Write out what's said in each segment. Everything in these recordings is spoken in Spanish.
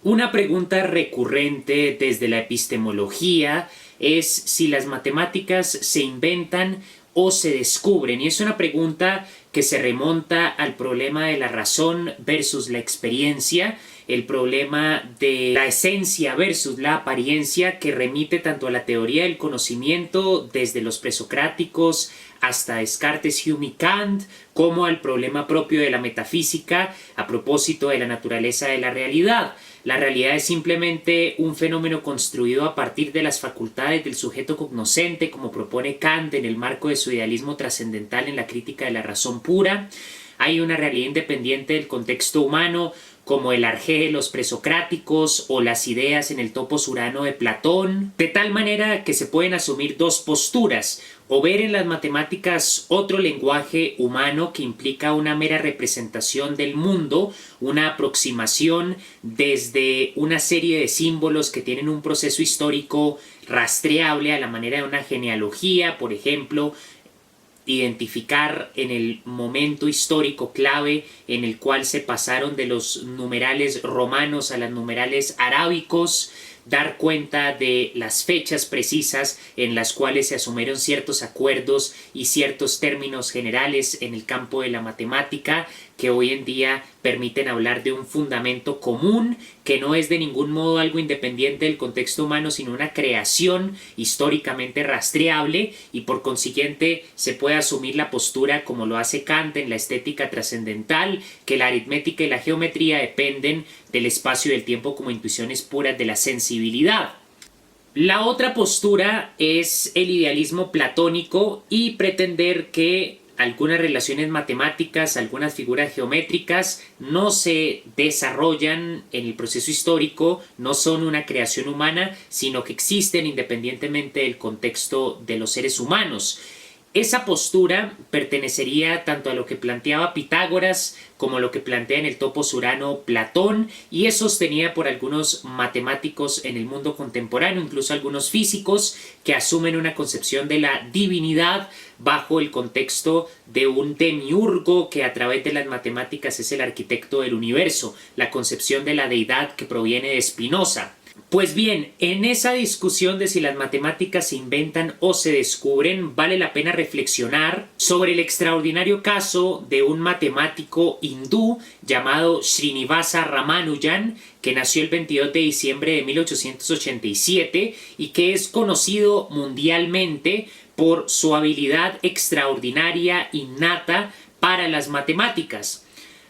Una pregunta recurrente desde la epistemología es si las matemáticas se inventan o se descubren, y es una pregunta que se remonta al problema de la razón versus la experiencia, el problema de la esencia versus la apariencia, que remite tanto a la teoría del conocimiento desde los presocráticos hasta Descartes, Hume y Kant, como al problema propio de la metafísica a propósito de la naturaleza de la realidad. La realidad es simplemente un fenómeno construido a partir de las facultades del sujeto cognoscente, como propone Kant en el marco de su idealismo trascendental en la crítica de la razón pura. Hay una realidad independiente del contexto humano, como el arjé de los presocráticos o las ideas en el topos urano de Platón, de tal manera que se pueden asumir dos posturas: o ver en las matemáticas otro lenguaje humano que implica una mera representación del mundo, una aproximación desde una serie de símbolos que tienen un proceso histórico rastreable a la manera de una genealogía, por ejemplo, identificar en el momento histórico clave en el cual se pasaron de los numerales romanos a los numerales arábicos, dar cuenta de las fechas precisas en las cuales se asumieron ciertos acuerdos y ciertos términos generales en el campo de la matemática que hoy en día permiten hablar de un fundamento común que no es de ningún modo algo independiente del contexto humano, sino una creación históricamente rastreable, y por consiguiente se puede asumir la postura, como lo hace Kant en la estética trascendental, que la aritmética y la geometría dependen del espacio y del tiempo como intuiciones puras de la sensibilidad. La otra postura es el idealismo platónico y pretender que algunas relaciones matemáticas, algunas figuras geométricas no se desarrollan en el proceso histórico, no son una creación humana, sino que existen independientemente del contexto de los seres humanos. Esa postura pertenecería tanto a lo que planteaba Pitágoras como a lo que plantea en el topos urano Platón, y es sostenida por algunos matemáticos en el mundo contemporáneo, incluso algunos físicos, que asumen una concepción de la divinidad bajo el contexto de un demiurgo que a través de las matemáticas es el arquitecto del universo, la concepción de la deidad que proviene de Spinoza. Pues bien, en esa discusión de si las matemáticas se inventan o se descubren, vale la pena reflexionar sobre el extraordinario caso de un matemático hindú llamado Srinivasa Ramanujan, que nació el 22 de diciembre de 1887 y que es conocido mundialmente por su habilidad extraordinaria innata para las matemáticas.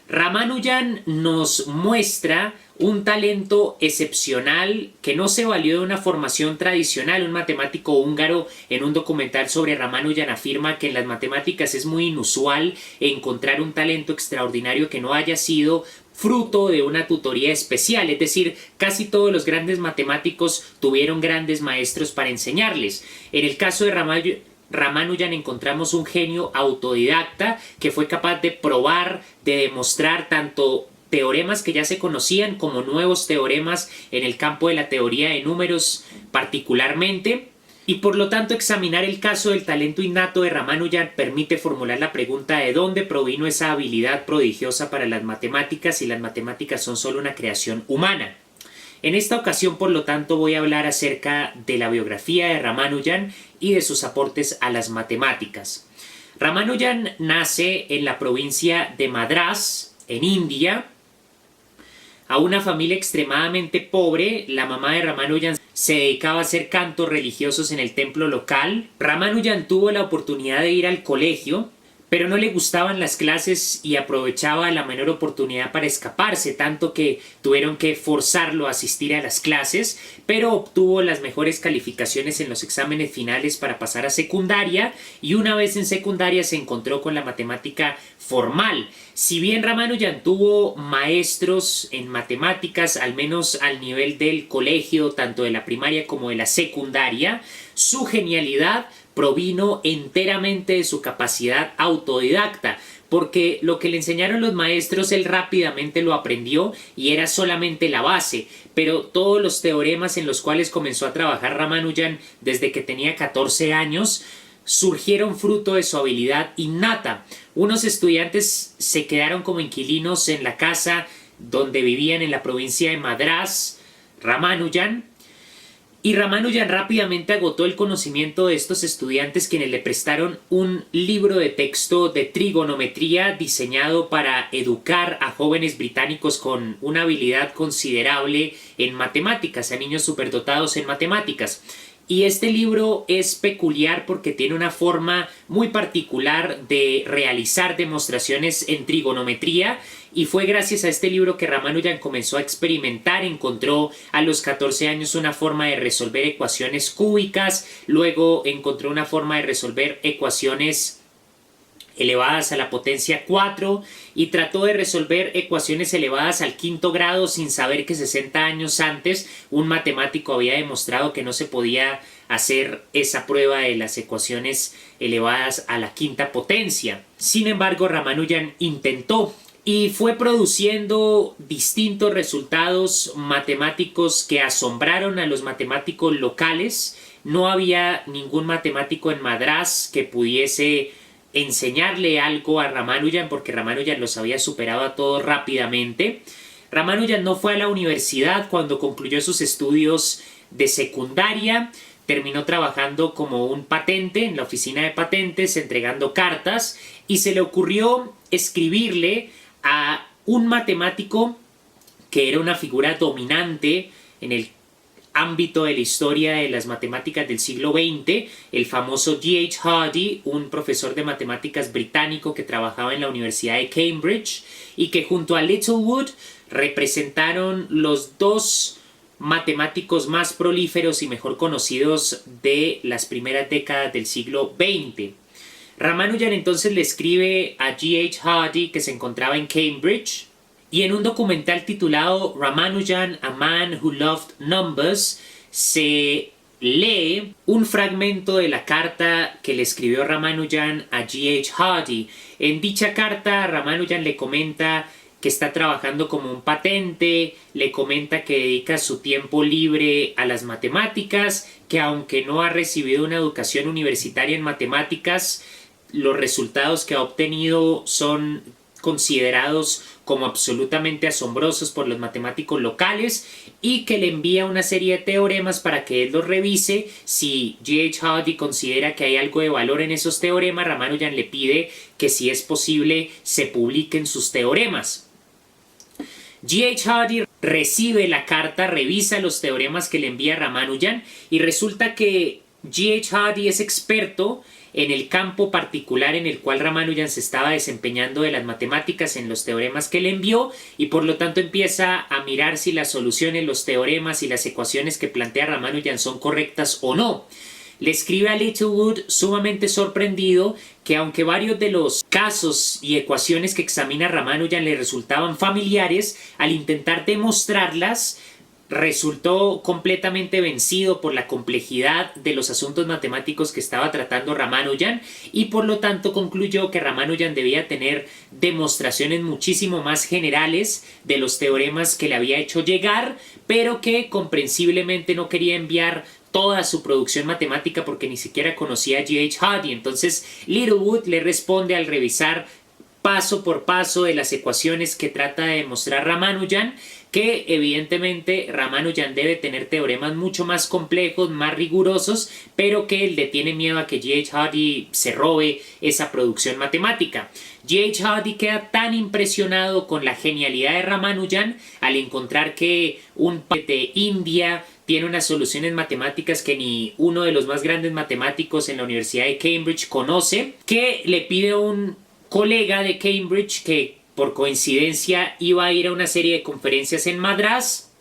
Ramanujan nos muestra un talento excepcional que no se valió de una formación tradicional. Un matemático húngaro en un documental sobre Ramanujan afirma que en las matemáticas es muy inusual encontrar un talento extraordinario que no haya sido fruto de una tutoría especial, es decir, casi todos los grandes matemáticos tuvieron grandes maestros para enseñarles. En el caso de Ramanujan encontramos un genio autodidacta que fue capaz de probar, de demostrar tanto teoremas que ya se conocían como nuevos teoremas en el campo de la teoría de números particularmente, y por lo tanto examinar el caso del talento innato de Ramanujan permite formular la pregunta de dónde provino esa habilidad prodigiosa para las matemáticas si las matemáticas son solo una creación humana. En esta ocasión, por lo tanto, voy a hablar acerca de la biografía de Ramanujan y de sus aportes a las matemáticas. Ramanujan nace en la provincia de Madrás, en India, a una familia extremadamente pobre. La mamá de Ramanujan se dedicaba a hacer cantos religiosos en el templo local. Ramanujan tuvo la oportunidad de ir al colegio, pero no le gustaban las clases y aprovechaba la menor oportunidad para escaparse, tanto que tuvieron que forzarlo a asistir a las clases, pero obtuvo las mejores calificaciones en los exámenes finales para pasar a secundaria, y una vez en secundaria se encontró con la matemática formal. Si bien Ramanujan tuvo maestros en matemáticas, al menos al nivel del colegio, tanto de la primaria como de la secundaria, su genialidad provino enteramente de su capacidad autodidacta, porque lo que le enseñaron los maestros él rápidamente lo aprendió y era solamente la base, pero todos los teoremas en los cuales comenzó a trabajar Ramanujan desde que tenía 14 años surgieron fruto de su habilidad innata. Unos estudiantes se quedaron como inquilinos en la casa donde vivían en la provincia de Madrás, Ramanujan. Y Ramanujan rápidamente agotó el conocimiento de estos estudiantes, quienes le prestaron un libro de texto de trigonometría diseñado para educar a jóvenes británicos con una habilidad considerable en matemáticas, a niños superdotados en matemáticas. Y este libro es peculiar porque tiene una forma muy particular de realizar demostraciones en trigonometría, y fue gracias a este libro que Ramanujan comenzó a experimentar. Encontró a los 14 años una forma de resolver ecuaciones cúbicas, luego encontró una forma de resolver ecuaciones elevadas a la potencia 4 y trató de resolver ecuaciones elevadas al quinto grado sin saber que 60 años antes un matemático había demostrado que no se podía hacer esa prueba de las ecuaciones elevadas a la quinta potencia. Sin embargo, Ramanujan intentó y fue produciendo distintos resultados matemáticos que asombraron a los matemáticos locales. No había ningún matemático en Madrás que pudiese enseñarle algo a Ramanujan porque Ramanujan los había superado a todos rápidamente. Ramanujan no fue a la universidad cuando concluyó sus estudios de secundaria. Terminó trabajando como un patente en la oficina de patentes, entregando cartas, y se le ocurrió escribirle a un matemático que era una figura dominante en el ámbito de la historia de las matemáticas del siglo XX, el famoso G.H. Hardy, un profesor de matemáticas británico que trabajaba en la Universidad de Cambridge y que junto a Littlewood representaron los dos matemáticos más prolíferos y mejor conocidos de las primeras décadas del siglo XX. Ramanujan entonces le escribe a G.H. Hardy, que se encontraba en Cambridge, y en un documental titulado Ramanujan, A Man Who Loved Numbers, se lee un fragmento de la carta que le escribió Ramanujan a G.H. Hardy. En dicha carta, Ramanujan le comenta que está trabajando como un patente, le comenta que dedica su tiempo libre a las matemáticas, que aunque no ha recibido una educación universitaria en matemáticas, los resultados que ha obtenido son considerados como absolutamente asombrosos por los matemáticos locales, y que le envía una serie de teoremas para que él los revise. Si G.H. Hardy considera que hay algo de valor en esos teoremas, Ramanujan le pide que, si es posible, se publiquen sus teoremas. G.H. Hardy recibe la carta, revisa los teoremas que le envía Ramanujan, y resulta que G.H. Hardy es experto en el campo particular en el cual Ramanujan se estaba desempeñando de las matemáticas, en los teoremas que le envió, y por lo tanto empieza a mirar si las soluciones, los teoremas y las ecuaciones que plantea Ramanujan son correctas o no. Le escribe a Littlewood sumamente sorprendido que, aunque varios de los casos y ecuaciones que examina Ramanujan le resultaban familiares, al intentar demostrarlas resultó completamente vencido por la complejidad de los asuntos matemáticos que estaba tratando Ramanujan, y por lo tanto concluyó que Ramanujan debía tener demostraciones muchísimo más generales de los teoremas que le había hecho llegar, pero que comprensiblemente no quería enviar toda su producción matemática porque ni siquiera conocía a G.H. Hardy. Entonces Littlewood le responde al revisar paso por paso de las ecuaciones que trata de demostrar Ramanujan, que evidentemente Ramanujan debe tener teoremas mucho más complejos, más rigurosos, pero que él le tiene miedo a que G.H. Hardy se robe esa producción matemática. G.H. Hardy queda tan impresionado con la genialidad de Ramanujan al encontrar que un país de India tiene unas soluciones matemáticas que ni uno de los más grandes matemáticos en la Universidad de Cambridge conoce, que le pide a un colega de Cambridge que por coincidencia iba a ir a una serie de conferencias en Madrás,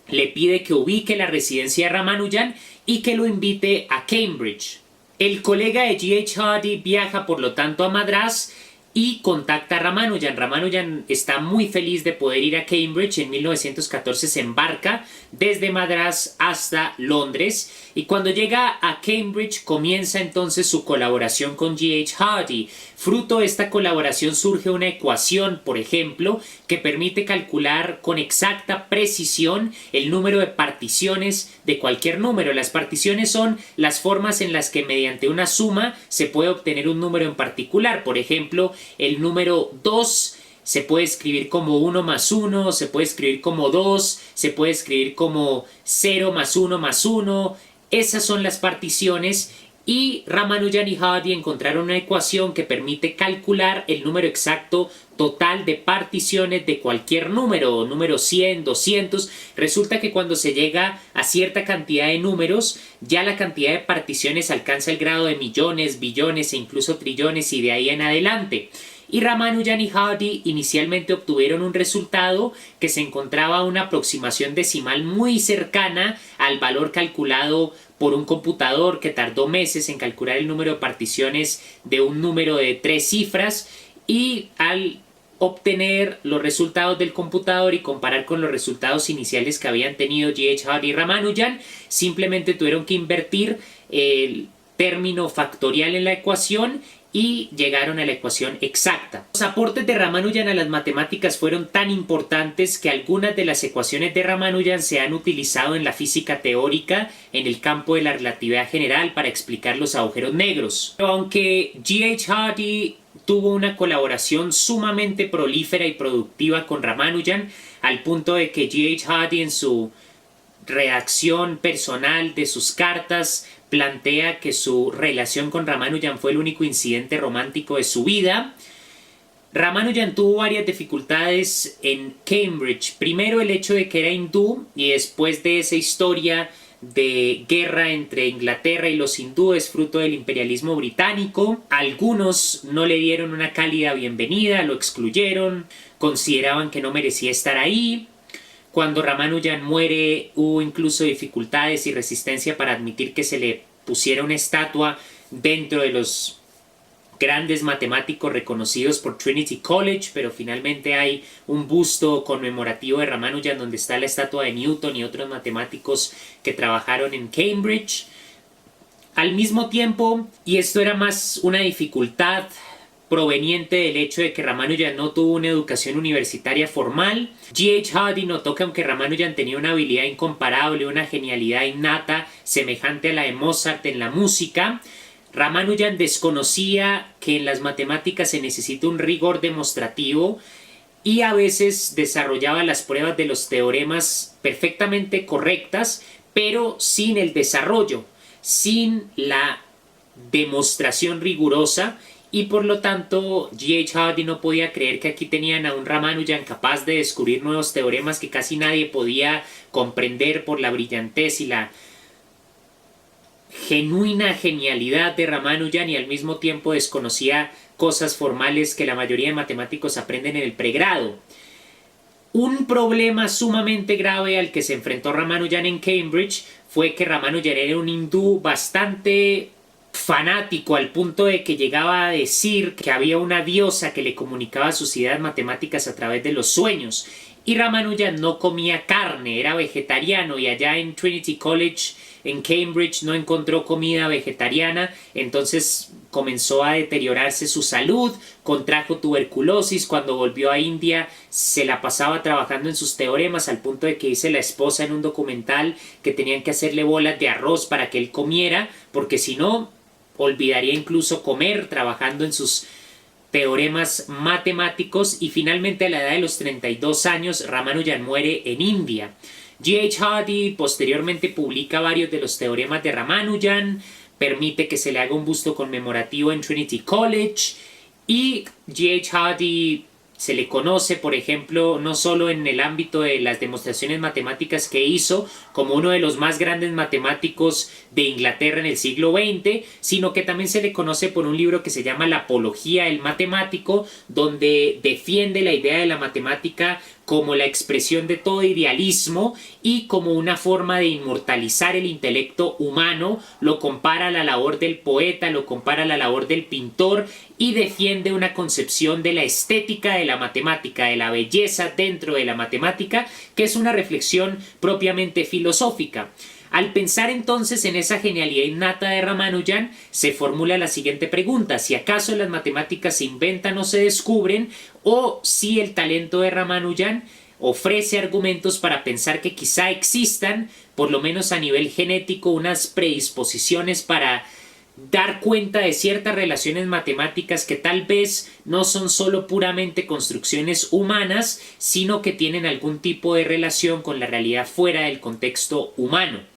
le pide que ubique la residencia de Ramanujan y que lo invite a Cambridge. El colega de G.H. Hardy viaja por lo tanto a Madrás y contacta a Ramanujan. Ramanujan está muy feliz de poder ir a Cambridge. En 1914 se embarca desde Madrás hasta Londres, y cuando llega a Cambridge comienza entonces su colaboración con G.H. Hardy. Fruto de esta colaboración surge una ecuación, por ejemplo, que permite calcular con exacta precisión el número de particiones de cualquier número. Las particiones son las formas en las que mediante una suma se puede obtener un número en particular. Por ejemplo, el número 2 se puede escribir como 1 más 1, se puede escribir como 2, se puede escribir como 0 más 1 más 1. Esas son las particiones y Ramanujan y Hardy encontraron una ecuación que permite calcular el número exacto total de particiones de cualquier número 100, 200. Resulta que cuando se llega a cierta cantidad de números, ya la cantidad de particiones alcanza el grado de millones, billones e incluso trillones y de ahí en adelante. Y Ramanujan y Hardy inicialmente obtuvieron un resultado que se encontraba una aproximación decimal muy cercana al valor calculado por un computador que tardó meses en calcular el número de particiones de un número de 3 cifras, y al obtener los resultados del computador y comparar con los resultados iniciales que habían tenido G.H. Hardy y Ramanujan, simplemente tuvieron que invertir el término factorial en la ecuación y llegaron a la ecuación exacta. Los aportes de Ramanujan a las matemáticas fueron tan importantes que algunas de las ecuaciones de Ramanujan se han utilizado en la física teórica en el campo de la relatividad general para explicar los agujeros negros. Pero aunque G.H. Hardy tuvo una colaboración sumamente prolífera y productiva con Ramanujan, al punto de que G.H. Hardy en su redacción personal de sus cartas plantea que su relación con Ramanujan fue el único incidente romántico de su vida. Ramanujan tuvo varias dificultades en Cambridge. Primero, el hecho de que era hindú, y después de esa historia de guerra entre Inglaterra y los hindúes fruto del imperialismo británico, algunos no le dieron una cálida bienvenida, lo excluyeron, consideraban que no merecía estar ahí. Cuando Ramanujan muere, hubo incluso dificultades y resistencia para admitir que se le pusiera una estatua dentro de los grandes matemáticos reconocidos por Trinity College, pero finalmente hay un busto conmemorativo de Ramanujan donde está la estatua de Newton y otros matemáticos que trabajaron en Cambridge. Al mismo tiempo, y esto era más una dificultad proveniente del hecho de que Ramanujan no tuvo una educación universitaria formal, G.H. Hardy notó que aunque Ramanujan tenía una habilidad incomparable, una genialidad innata semejante a la de Mozart en la música, Ramanujan desconocía que en las matemáticas se necesita un rigor demostrativo y a veces desarrollaba las pruebas de los teoremas perfectamente correctas, pero sin el desarrollo, sin la demostración rigurosa. Y por lo tanto, G.H. Hardy no podía creer que aquí tenían a un Ramanujan capaz de descubrir nuevos teoremas que casi nadie podía comprender por la brillantez y la genuina genialidad de Ramanujan, y al mismo tiempo desconocía cosas formales que la mayoría de matemáticos aprenden en el pregrado. Un problema sumamente grave al que se enfrentó Ramanujan en Cambridge fue que Ramanujan era un hindú bastante fanático, al punto de que llegaba a decir que había una diosa que le comunicaba sus ideas matemáticas a través de los sueños. Y Ramanujan no comía carne, era vegetariano, y allá en Trinity College en Cambridge no encontró comida vegetariana, entonces comenzó a deteriorarse su salud, contrajo tuberculosis. Cuando volvió a India se la pasaba trabajando en sus teoremas, al punto de que dice la esposa en un documental que tenían que hacerle bolas de arroz para que él comiera, porque si no olvidaría incluso comer trabajando en sus teoremas matemáticos. Y finalmente, a la edad de los 32 años, Ramanujan muere en India. G.H. Hardy posteriormente publica varios de los teoremas de Ramanujan, permite que se le haga un busto conmemorativo en Trinity College, y G.H. Hardy se le conoce, por ejemplo, no solo en el ámbito de las demostraciones matemáticas que hizo, como uno de los más grandes matemáticos de Inglaterra en el siglo XX, sino que también se le conoce por un libro que se llama La Apología del Matemático, donde defiende la idea de la matemática como la expresión de todo idealismo y como una forma de inmortalizar el intelecto humano. Lo compara a la labor del poeta, lo compara a la labor del pintor, y defiende una concepción de la estética de la matemática, de la belleza dentro de la matemática, que es una reflexión propiamente filosófica. Al pensar entonces en esa genialidad innata de Ramanujan, se formula la siguiente pregunta: si acaso las matemáticas se inventan o se descubren, o si el talento de Ramanujan ofrece argumentos para pensar que quizá existan, por lo menos a nivel genético, unas predisposiciones para dar cuenta de ciertas relaciones matemáticas que tal vez no son solo puramente construcciones humanas, sino que tienen algún tipo de relación con la realidad fuera del contexto humano.